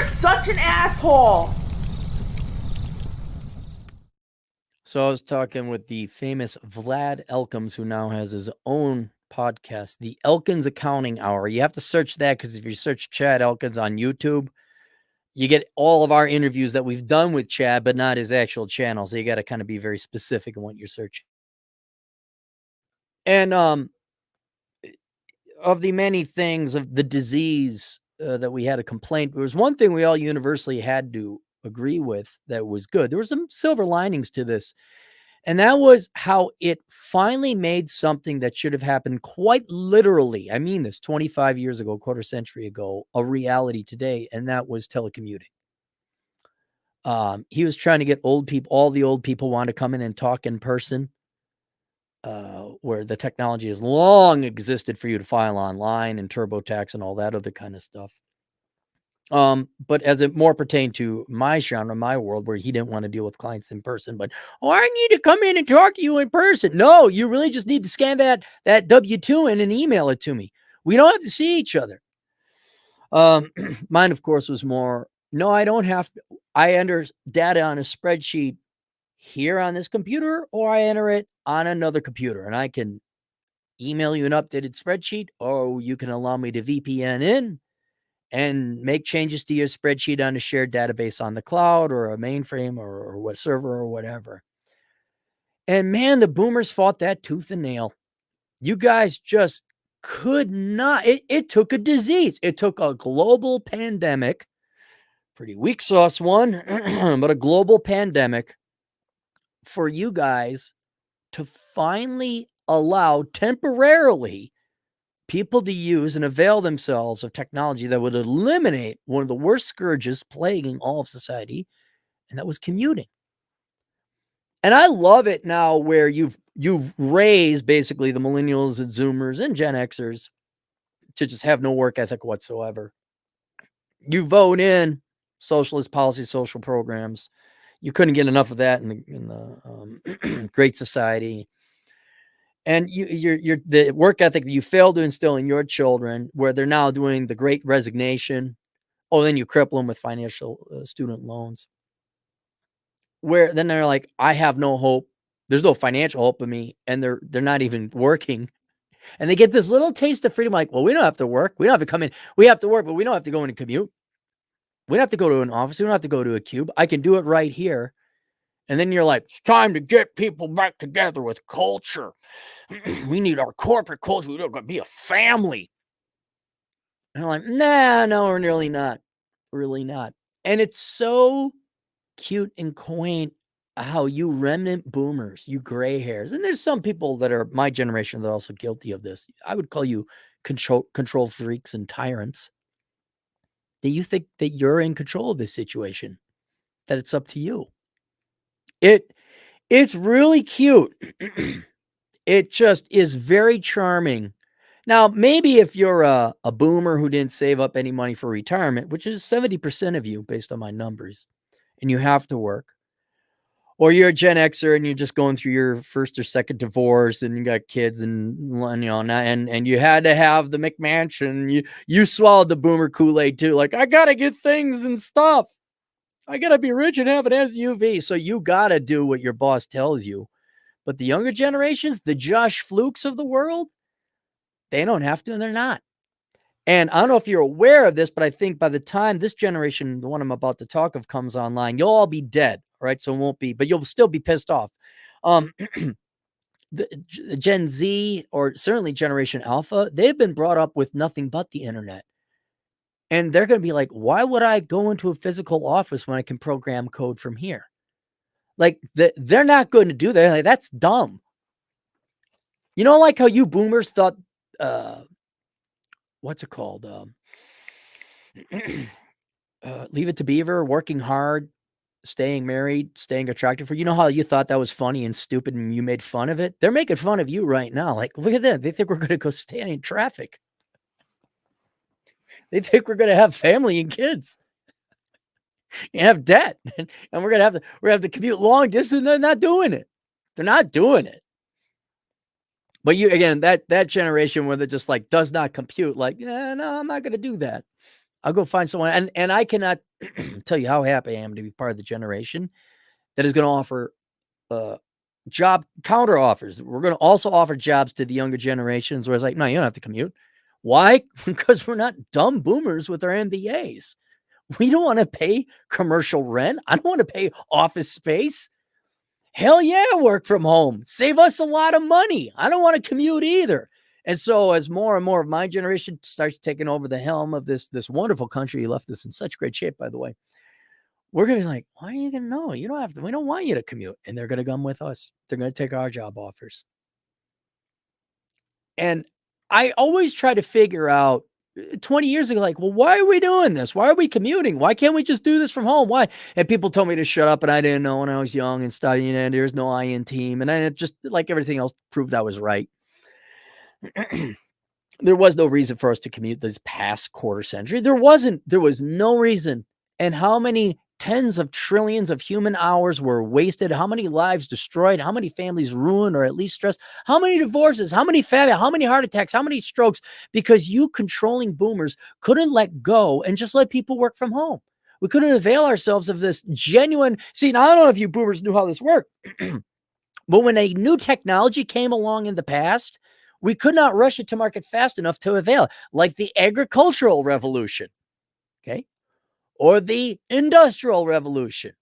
You're such an asshole. So I was talking with the famous Vlad Elkins, who now has his own podcast, the Elkins Accounting Hour. You have to search that because if you search Chad Elkins on YouTube, you get all of our interviews that we've done with Chad, but not his actual channel. So you got to kind of be very specific in what you're searching. And of the many things of the disease that we had a complaint, there was one thing we all universally had to agree with that was good. There were some silver linings to this. And that was how it finally made something that should have happened quite literally. I mean this 25 years ago, quarter century ago, a reality today. And that was telecommuting. He was trying to get old people, all the old people want to come in and talk in person, where the technology has long existed for you to file online and TurboTax and all that other kind of stuff. But as it more pertained to my genre, my world, where he didn't want to deal with clients in person, but I need to come in and talk to you in person. No, you really just need to scan that W-2 in and email it to me. We don't have to see each other. Mine, of course, was more, no, I don't have to. I enter data on a spreadsheet here on this computer, or I enter it on another computer, and I can email you an updated spreadsheet, or you can allow me to VPN in and make changes to your spreadsheet on a shared database on the cloud or a mainframe or what server or whatever. And man, the boomers fought that tooth and nail. You guys just could not. It took a disease. It took a global pandemic, pretty weak sauce one, but a global pandemic for you guys to finally allow temporarily people to use and avail themselves of technology that would eliminate one of the worst scourges plaguing all of society, and that was commuting. And I love it now where you've raised basically the millennials and Zoomers and Gen Xers to just have no work ethic whatsoever. You vote in socialist policy, social programs. You couldn't get enough of that in the Great Society. And you're the work ethic that you failed to instill in your children, where they're now doing the Great Resignation. Oh, then you cripple them with financial student loans, where then they're like, I have no hope. There's no financial hope of me, and they're not even working. And they get this little taste of freedom, like, well, we don't have to work. We don't have to come in. We have to work, but we don't have to go in and commute. We don't have to go to an office. We don't have to go to a cube. I can do it right here. And then you're like, it's time to get people back together with culture. We need our corporate culture. We're going to be a family. And I'm like, nah, no, we're really not. Really not. And it's so cute and quaint how you remnant boomers, you gray hairs, and there's some people that are my generation that are also guilty of this. I would call you control freaks and tyrants. That you think that you're in control of this situation, that it's up to you. It's really cute. It just is very charming. Now, maybe if you're a boomer who didn't save up any money for retirement, which is 70% of you based on my numbers, and you have to work, or you're a Gen Xer and you're just going through your first or second divorce and you got kids and you had to have the McMansion, you swallowed the boomer Kool-Aid too. Like, I got to get things and stuff. I got to be rich and have an SUV. So you got to do what your boss tells you. But the younger generations, the Josh Flukes of the world, they don't have to, and they're not. And I don't know if you're aware of this, but I think by the time this generation, the one I'm about to talk of, comes online, you'll all be dead, right? So it won't be, but you'll still be pissed off. The Gen Z, or certainly Generation Alpha, they've been brought up with nothing but the internet. And they're going to be like, why would I go into a physical office when I can program code from here? Like, they're not going to do that. Like, that's dumb. You know, like how you boomers thought, what's it called? Leave It to Beaver, working hard, staying married, staying attractive. For you know how you thought that was funny and stupid and you made fun of it? They're making fun of you right now. Like, look at that. They think we're going to go stand in traffic. They think we're going to have family and kids and have debt. And we're going to have to commute long distance. They're not doing it. They're not doing it. But you, again, that generation where they're just like, does not compute. Like, yeah, no, I'm not going to do that. I'll go find someone. And I cannot tell you how happy I am to be part of the generation that is going to offer job counter offers. We're going to also offer jobs to the younger generations where it's like, no, you don't have to commute. Why? Because we're not dumb boomers with our MBAs. We don't want to pay commercial rent. I don't want to pay office space. Hell yeah, work from home. Save us a lot of money. I don't want to commute either. And so as more and more of my generation starts taking over the helm of this wonderful country, you left us in such great shape, by the way. We're going to be like, why are you going to know? You don't have to. We don't want you to commute. And they're going to come with us. They're going to take our job offers. And I always try to figure out 20 years ago, like, well, why are we doing this? Why are we commuting? Why can't we just do this from home? Why? And people told me to shut up, and I didn't know when I was young and studying, and there's no I in team. And then it just, like everything else, proved I was right. There was no reason for us to commute this past quarter century. There was no reason. And how many tens of trillions of human hours were wasted? How many lives destroyed? How many families ruined or at least stressed? How many divorces? How many families? How many heart attacks? How many strokes? Because you controlling boomers couldn't let go and just let people work from home. We couldn't avail ourselves of this genuine. See, now I don't know if you boomers knew how this worked, but when a new technology came along in the past, we could not rush it to market fast enough to avail, like the agricultural revolution, okay? Or the industrial revolution,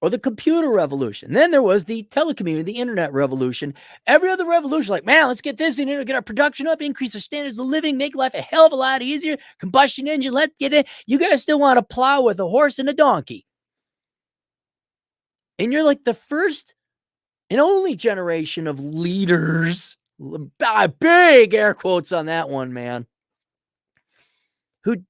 or the computer revolution. Then there was the telecommuting, the internet revolution. Every other revolution, like, man, let's get this in here, get our production up, increase our standards of living, make life a hell of a lot easier. Combustion engine, let's get it. You guys still want to plow with a horse and a donkey. And you're like the first and only generation of leaders. Big air quotes on that one, man.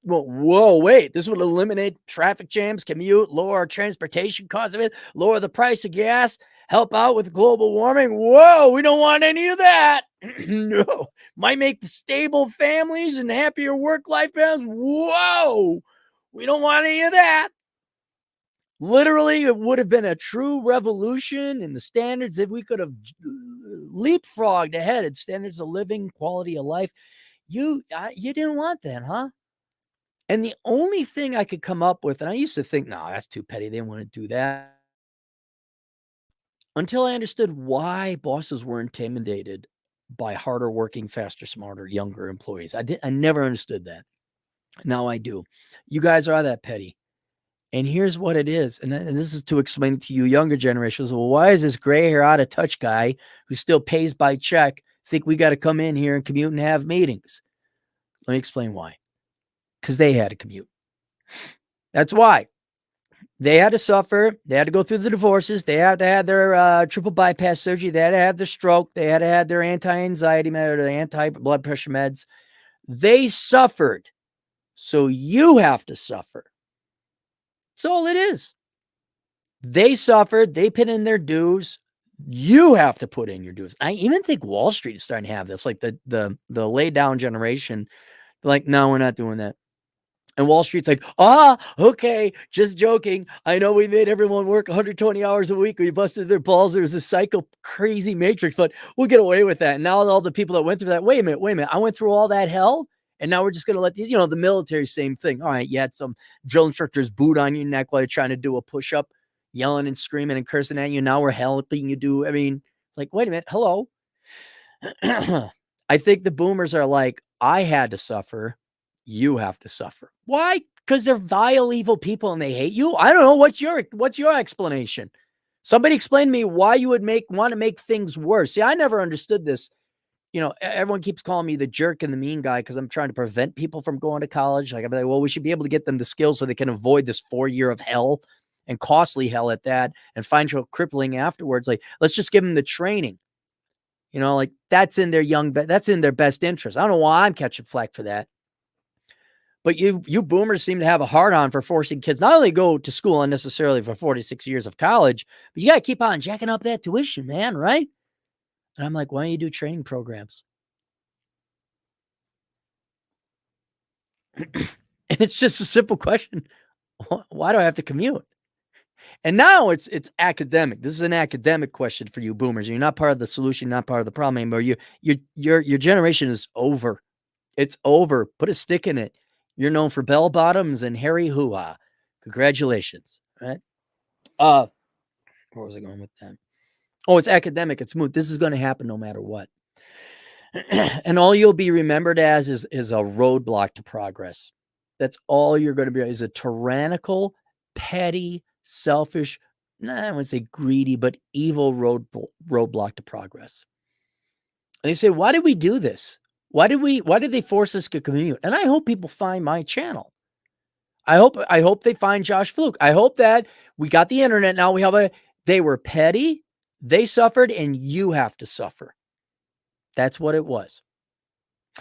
Whoa, wait, this would eliminate traffic jams, commute, lower our transportation costs of it, lower the price of gas, help out with global warming. Whoa, we don't want any of that. No, might make stable families and happier work-life balance. Whoa, we don't want any of that. Literally, it would have been a true revolution in the standards if we could have leapfrogged ahead in standards of living, quality of life. You didn't want that, huh? And the only thing I could come up with, and I used to think, no, that's too petty. They didn't want to do that. Until I understood why bosses were intimidated by harder working, faster, smarter, younger employees. I never understood that. Now I do. You guys are that petty. And here's what it is. And this is to explain it to you younger generations. Well, why is this gray hair out of touch guy who still pays by check think we got to come in here and commute and have meetings? Let me explain why. Because they had to commute. That's why. They had to suffer. They had to go through the divorces. They had to have their triple bypass surgery. They had to have their stroke. They had to have their anti-anxiety med or the anti-blood pressure meds. They suffered. So you have to suffer. That's all it is. They suffered. They put in their dues. You have to put in your dues. I even think Wall Street is starting to have this, like the lay down generation. Like, no, we're not doing that. And Wall Street's like, okay, just joking. I know we made everyone work 120 hours a week. We busted their balls. There's a psycho crazy matrix, but we'll get away with that. And now all the people that went through that, wait a minute. I went through all that hell. And now we're just going to let these, the military, same thing. All right, you had some drill instructors boot on your neck while you're trying to do a push-up, yelling and screaming and cursing at you. Now we're helping you do, like, wait a minute, hello. I think the boomers are like, I had to suffer. You have to suffer. Why? Because they're vile, evil people and they hate you. I don't know. What's your explanation? Somebody explain to me why you would want to make things worse. See, I never understood this. Everyone keeps calling me the jerk and the mean guy because I'm trying to prevent people from going to college. Like, I'm like, well, we should be able to get them the skills so they can avoid this 4 year of hell and costly hell at that and financial crippling afterwards. Like, let's just give them the training. Like that's in their best interest. I don't know why I'm catching flack for that. But you boomers seem to have a hard-on for forcing kids not only go to school unnecessarily for 46 years of college, but you got to keep on jacking up that tuition, man, right? And I'm like, why don't you do training programs? And it's just a simple question. Why do I have to commute? And now it's academic. This is an academic question for you boomers. You're not part of the solution, not part of the problem anymore. Your generation is over. It's over. Put a stick in it. You're known for bell bottoms and hairy hoo-ha. Congratulations. Right? Where was I going with that? Oh, it's academic. It's smooth. This is going to happen no matter what. And all you'll be remembered as is a roadblock to progress. That's all you're going to be, is a tyrannical, petty, selfish, I wouldn't say greedy, but evil roadblock to progress. And they say, why did we do this? Why did they force us to commute? And I hope people find my channel. I hope they find Josh Fluke. I hope that we got the internet. Now they were petty, they suffered, and you have to suffer. That's what it was.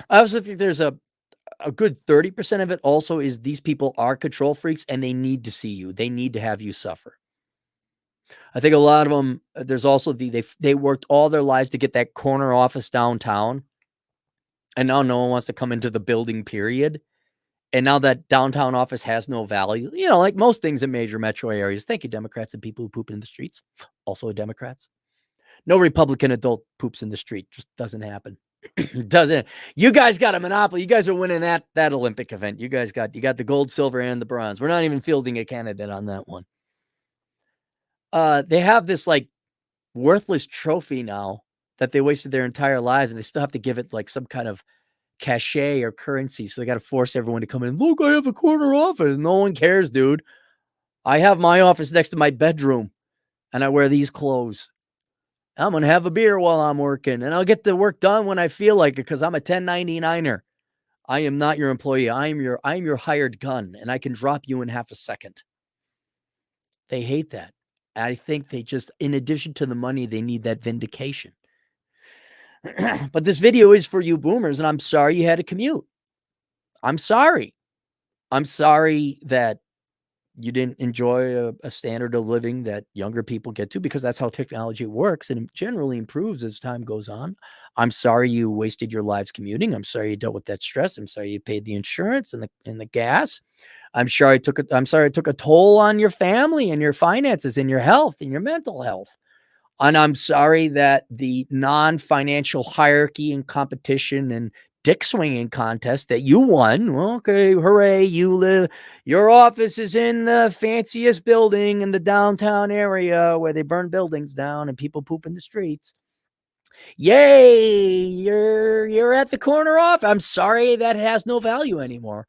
I also think there's a good 30% of it also is these people are control freaks and they need to see you. They need to have you suffer. I think a lot of them, there's also they worked all their lives to get that corner office downtown. And now no one wants to come into the building, period. And now that downtown office has no value, like most things in major metro areas. Thank you, Democrats and people who poop in the streets. Also Democrats. No Republican adult poops in the street. Just doesn't happen. Doesn't. You guys got a monopoly. You guys are winning that Olympic event. You got the gold, silver, and the bronze. We're not even fielding a candidate on that one. They have this like worthless trophy now that they wasted their entire lives, and they still have to give it like some kind of cachet or currency. So they got to force everyone to come in. Look, I have a corner office. No one cares, dude. I have my office next to my bedroom, and I wear these clothes. I'm going to have a beer while I'm working, and I'll get the work done when I feel like it because I'm a 1099er. I am not your employee. I am your hired gun, and I can drop you in half a second. They hate that. I think they just, in addition to the money, they need that vindication. But this video is for you boomers, and I'm sorry you had to commute. I'm sorry. I'm sorry that you didn't enjoy a standard of living that younger people get to, because that's how technology works, and it generally improves as time goes on. I'm sorry you wasted your lives commuting. I'm sorry you dealt with that stress. I'm sorry you paid the insurance and the gas. I'm sorry it took a toll on your family and your finances and your health and your mental health. And I'm sorry that the non-financial hierarchy and competition and dick swinging contest that you won. Well, okay, hooray. Your office is in the fanciest building in the downtown area where they burn buildings down and people poop in the streets. Yay, you're at the corner office. I'm sorry that has no value anymore.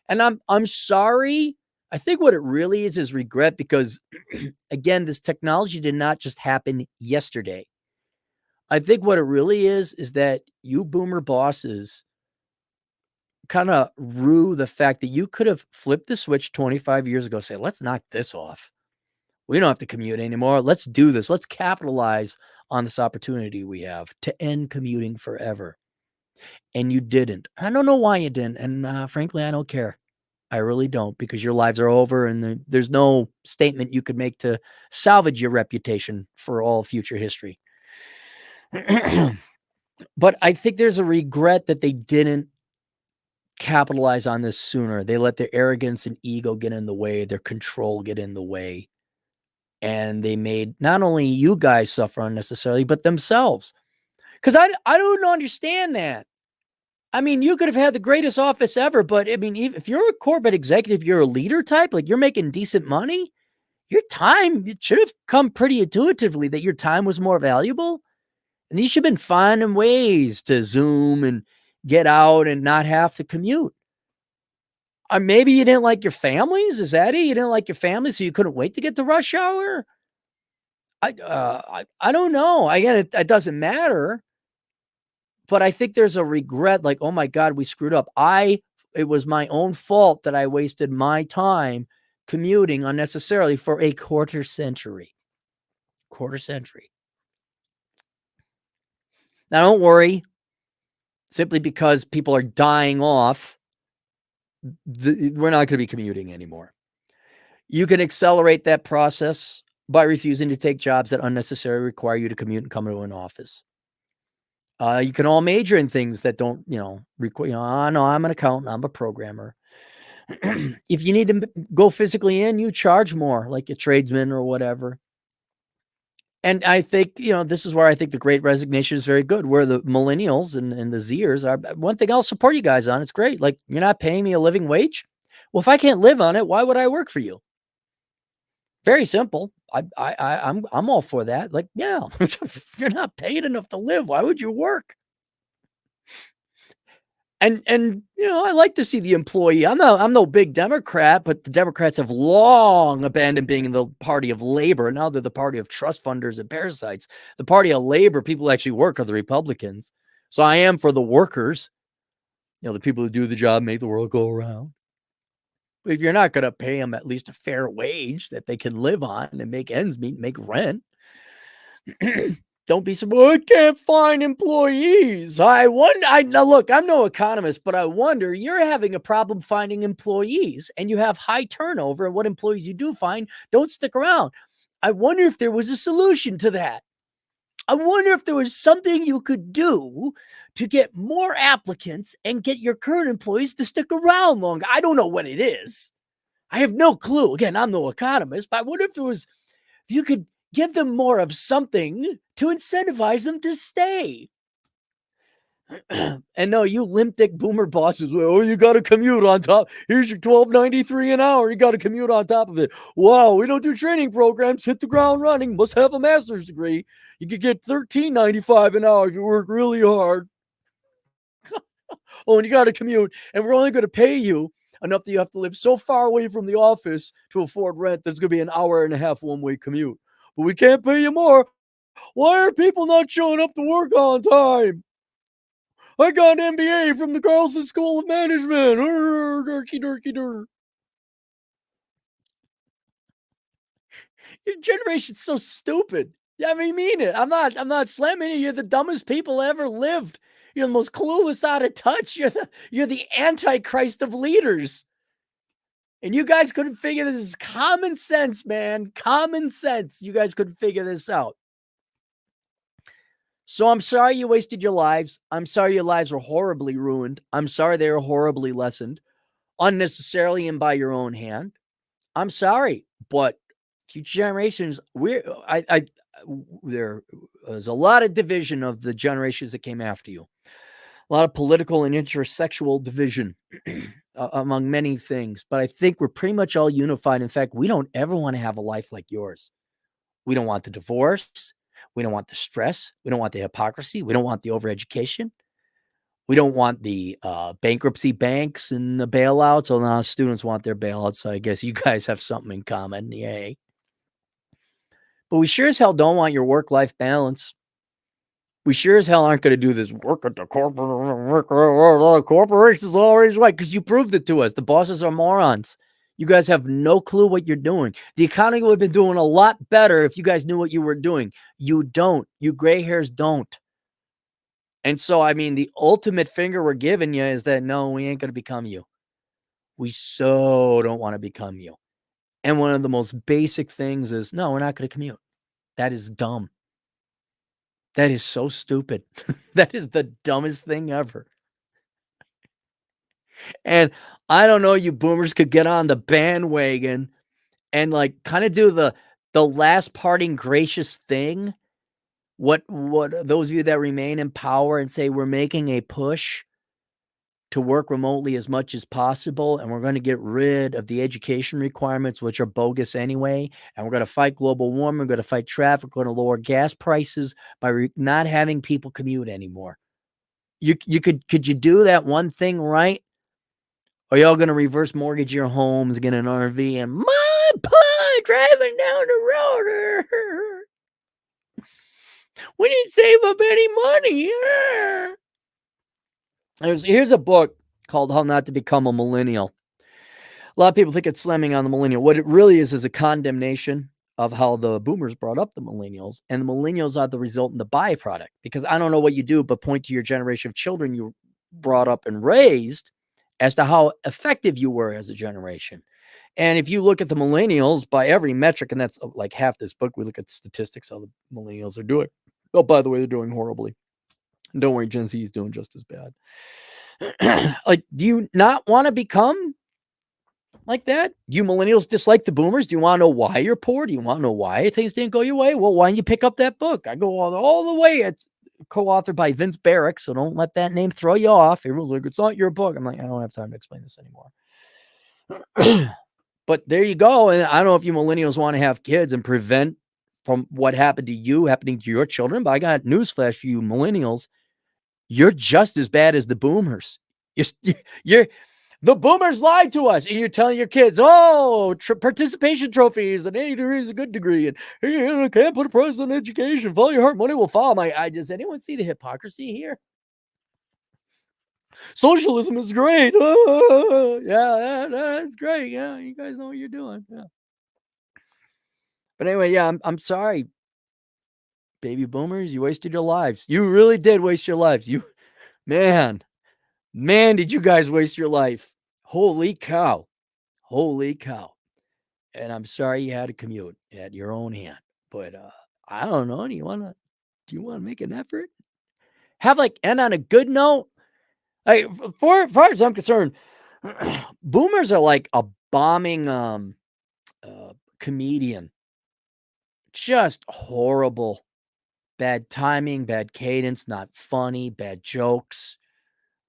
And I'm sorry. I think what it really is regret, because again, this technology did not just happen yesterday. I think what it really is that you boomer bosses kind of rue the fact that you could have flipped the switch 25 years ago, say, let's knock this off. We don't have to commute anymore. Let's do this. Let's capitalize on this opportunity we have to end commuting forever. And you didn't. I don't know why you didn't. And frankly, I don't care. I really don't, because your lives are over and there's no statement you could make to salvage your reputation for all future history. But I think there's a regret that they didn't capitalize on this sooner. They let their arrogance and ego get in the way, their control get in the way. And they made not only you guys suffer unnecessarily, but themselves. Because I don't understand that. I mean, you could have had the greatest office ever, but I mean, if you're a corporate executive, you're a leader type, like you're making decent money, your time, it should have come pretty intuitively that your time was more valuable. And you should have been finding ways to Zoom and get out and not have to commute. Or maybe you didn't like your families. Is that it? You didn't like your family, so you couldn't wait to get to rush hour? I don't know. Again, it doesn't matter. But I think there's a regret, like, oh my God, we screwed up. It was my own fault that I wasted my time commuting unnecessarily for a quarter century. Quarter century. Now, don't worry. Simply because people are dying off, we're not going to be commuting anymore. You can accelerate that process by refusing to take jobs that unnecessarily require you to commute and come to an office. You can all major in things that don't, require, no, I'm an accountant, I'm a programmer. If you need to go physically in, you charge more, like a tradesman or whatever. And I think, this is where I think the Great Resignation is very good, where the millennials and the Zers are. One thing I'll support you guys on, it's great. Like, you're not paying me a living wage. Well, if I can't live on it, why would I work for you? Very simple. I'm all for that. Like, yeah, if you're not paid enough to live, why would you work? And I like to see the employee. I'm no big Democrat, but the Democrats have long abandoned being the party of labor. Now they're the party of trust funders and parasites. The party of labor, people who actually work, are the Republicans. So I am for the workers, the people who do the job, make the world go around. But if you're not going to pay them at least a fair wage that they can live on and make ends meet, make rent, don't be surprised. I can't find employees. I wonder. Now look, I'm no economist, but I wonder, you're having a problem finding employees, and you have high turnover. And what employees you do find don't stick around. I wonder if there was a solution to that. I wonder if there was something you could do to get more applicants and get your current employees to stick around longer. I don't know what it is. I have no clue. Again, I'm no economist, but I wonder if you could give them more of something to incentivize them to stay. And no, you limp dick boomer bosses, you got to commute on top. Here's your $12.93 an hour. You got to commute on top of it. Wow, we don't do training programs. Hit the ground running. Must have a master's degree. You could get $13.95 an hour if you work really hard. Oh, and you got to commute, and we're only going to pay you enough that you have to live so far away from the office to afford rent. That's going to be an hour and a half one-way commute. But we can't pay you more. Why are people not showing up to work on time? I got an MBA from the Carlson School of Management. Durky, durky, dur. Your generation's so stupid. I mean it. I'm not slamming you. You're the dumbest people ever lived. You're the most clueless, out of touch. You're the antichrist of leaders. And you guys couldn't figure this. Is common sense, man. Common sense. You guys couldn't figure this out. So I'm sorry you wasted your lives. I'm sorry your lives were horribly ruined. I'm sorry they were horribly lessened, unnecessarily and by your own hand. I'm sorry, but future generations, there's a lot of division of the generations that came after you. A lot of political and intersexual division among many things. But I think we're pretty much all unified. In fact, we don't ever want to have a life like yours. We don't want the divorce. We don't want the stress. We don't want the hypocrisy. We don't want the overeducation. We don't want the bankruptcy banks and the bailouts. So now students want their bailouts. So I guess you guys have something in common. Yay. But we sure as hell don't want your work-life balance. We sure as hell aren't going to do this work at the corporations always right, because you proved it to us. The bosses are morons. You guys have no clue what you're doing. The economy would have been doing a lot better if you guys knew what you were doing. You don't. You gray hairs don't. And so, I mean, the ultimate finger we're giving you is that, no, we ain't going to become you. We so don't want to become you. And one of the most basic things is, no, we're not going to commute. That is dumb. That is so stupid. That is the dumbest thing ever. And I don't know, you boomers could get on the bandwagon and like kind of do the last parting gracious thing. What those of you that remain in power and say we're making a push to work remotely as much as possible, and we're going to get rid of the education requirements, which are bogus anyway, and we're going to fight global warming, we're going to fight traffic, we're going to lower gas prices by not having people commute anymore. You could you do that one thing right? Or y'all going to reverse mortgage your homes, get an RV, and my pie driving down the road? We didn't save up any money. Here's a book called How Not to Become a Millennial. A lot of people think it's slamming on the millennial. What it really is a condemnation of how the boomers brought up the millennials, and the millennials are the resultant, the byproduct. Because I don't know what you do but point to your generation of children you brought up and raised as to how effective you were as a generation. And if you look at the millennials by every metric, and that's like half this book, we look at statistics, how the millennials are doing. Oh, by the way, they're doing horribly. And don't worry, Gen Z is doing just as bad. Like, do you not want to become like that? You millennials dislike the boomers. Do you want to know why you're poor? Do you want to know why things didn't go your way? Well, why don't you pick up that book? I go all the way. It's co-authored by Vince Barrick, so don't let that name throw you off. Everyone's like, it's not your book. I'm like, I don't have time to explain this anymore. But there you go, and I don't know if you millennials wanna have kids and prevent from what happened to you happening to your children, but I got newsflash for you millennials, you're just as bad as the boomers. You're you're the boomers lied to us, and you're telling your kids, "Oh, participation trophies, and 80 degree is a good degree, and hey, you can't put a price on education. Follow your heart, money will follow." Does anyone see the hypocrisy here? Socialism is great. Yeah, that's great. Yeah, you guys know what you're doing. Yeah. But anyway, yeah, I'm sorry, baby boomers. You wasted your lives. You really did waste your lives. Man, man, did you guys waste your life? Holy cow. Holy cow. And I'm sorry you had to commute at your own hand. But I don't know. Do you wanna make an effort? Have like end on a good note? Like for far as I'm concerned, boomers are like a bombing comedian. Just horrible. Bad timing, bad cadence, not funny, bad jokes,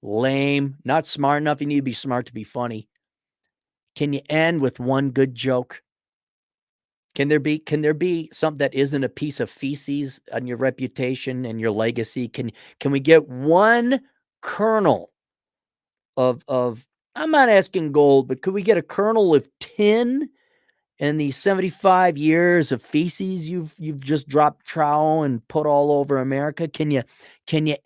lame, not smart enough. You need to be smart to be funny. Can you end with one good joke? Can there be something that isn't a piece of feces on your reputation and your legacy? Can we get one kernel of I'm not asking gold, but could we get a kernel of tin in the 75 years of feces you've just dropped trowel and put all over America? Can you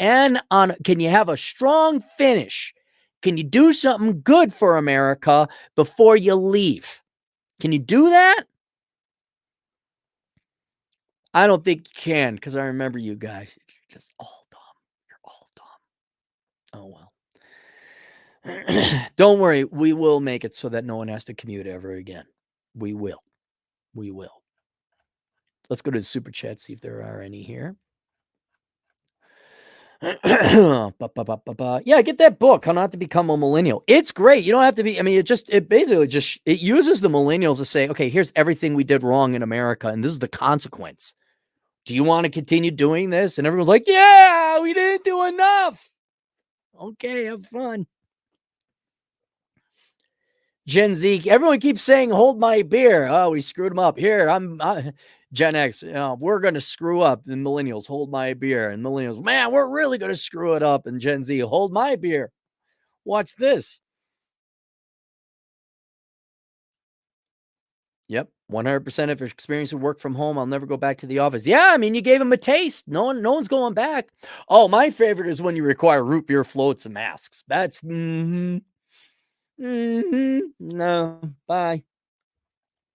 have a strong finish? Can you do something good for America before you leave? Can you do that? I don't think you can because I remember you guys. You're just all dumb. You're all dumb. Oh well. Don't worry, we will make it so that no one has to commute ever again. We will. We will. Let's go to the super chat, see if there are any here. Ba, ba, ba, ba, ba. Yeah, get that book, How Not to Become a Millennial. It's great. You don't have to be, I mean, it basically just, it uses the millennials to say, okay, here's everything we did wrong in America, and this is the consequence. Do you want to continue doing this? And everyone's like, yeah, we didn't do enough. Okay, have fun. Gen Z, everyone keeps saying, hold my beer. Oh, we screwed them up. Here, Gen X, we're going to screw up. The millennials, hold my beer. And millennials, man, we're really going to screw it up. And Gen Z, hold my beer. Watch this. Yep, 100% of experience of work from home. I'll never go back to the office. Yeah, I mean, you gave them a taste. No one's going back. Oh, my favorite is when you require root beer floats and masks. That's no. Bye.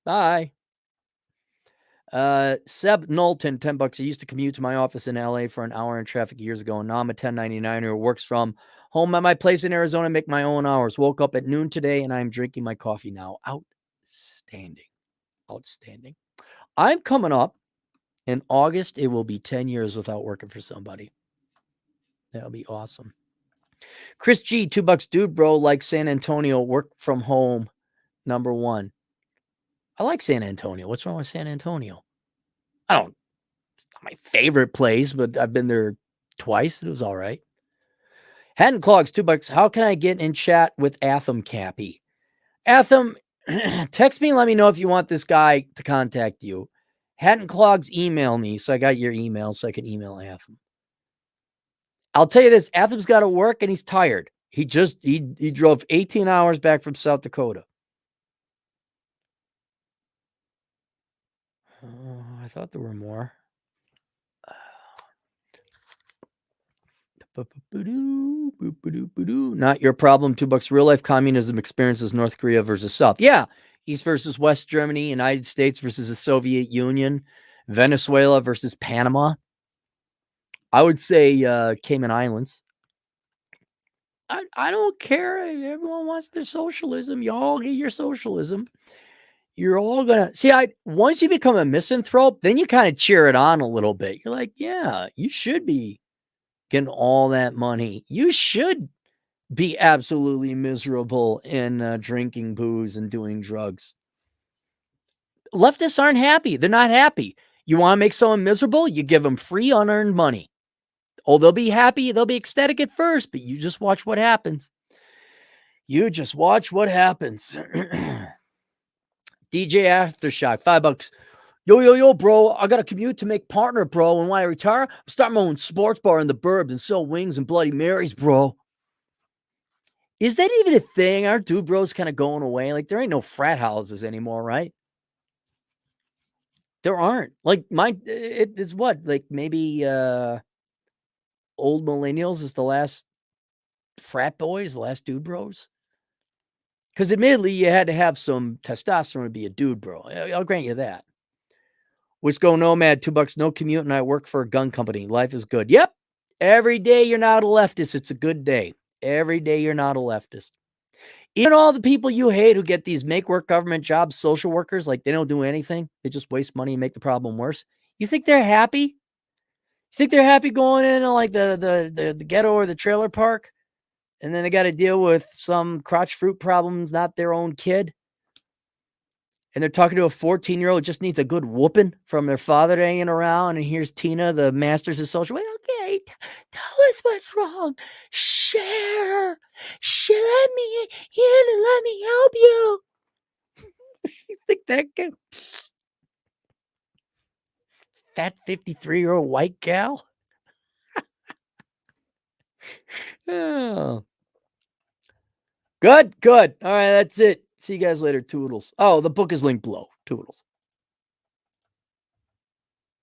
Bye. Seb Knowlton, $10. I used to commute to my office in LA for an hour in traffic years ago. And now I'm a 1099er who works from home at my place in Arizona, make my own hours. Woke up at noon today and I'm drinking my coffee now. Outstanding. Outstanding. I'm coming up in August. It will be 10 years without working for somebody. That'll be awesome. Chris G, $2. Dude, bro, like San Antonio, work from home. Number one. I like San Antonio. What's wrong with San Antonio? It's not my favorite place, but I've been there twice. It was all right. Hatton Clogs, $2. How can I get in chat with Atham Cappy? Atham, text me and let me know if you want this guy to contact you. Hatton Clogs, email me. So I got your email so I can email Atham. I'll tell you this, Atham's got to work and he's tired. He drove 18 hours back from South Dakota. I thought there were more. Not your problem. $2. Real life communism experiences North Korea versus South. Yeah. East versus West Germany, United States versus the Soviet Union, Venezuela versus Panama. I would say Cayman Islands. I don't care. Everyone wants their socialism. Y'all get your socialism. You're all gonna see. Once you become a misanthrope, then you kind of cheer it on a little bit. You're like, yeah, you should be getting all that money. You should be absolutely miserable in drinking booze and doing drugs. Leftists aren't happy. They're not happy. You want to make someone miserable? You give them free unearned money. Oh, they'll be happy. They'll be ecstatic at first, but you just watch what happens. You just watch what happens. DJ Aftershock, $5. Yo, bro. I got a commute to make partner, bro. And when I retire, I'm starting my own sports bar in the burbs and sell wings and Bloody Marys, bro. Is that even a thing? Aren't dude bros kind of going away? Like, there ain't no frat houses anymore, right? There aren't. Like, it's what? Like, maybe old millennials is the last frat boys, the last dude bros? Because admittedly, you had to have some testosterone to be a dude bro. I'll grant you that. Wisco Nomad, $2, no commute, and I work for a gun company. Life is good. Yep. Every day you're not a leftist, it's a good day. Every day you're not a leftist. Even all the people you hate who get these make work government jobs, social workers, like they don't do anything. They just waste money and make the problem worse. You think they're happy? You think they're happy going into like the ghetto or the trailer park? And then they got to deal with some crotch fruit problems, not their own kid. And they're talking to a 14-year-old who just needs a good whooping from their father hanging around. And here's Tina, the master's of social. Well, okay, tell us what's wrong. Share. Let me in and let me help you. You think that can... Fat 53-year-old white gal? Oh. Good. All right, that's it. See you guys later, Toodles. Oh, the book is linked below. Toodles.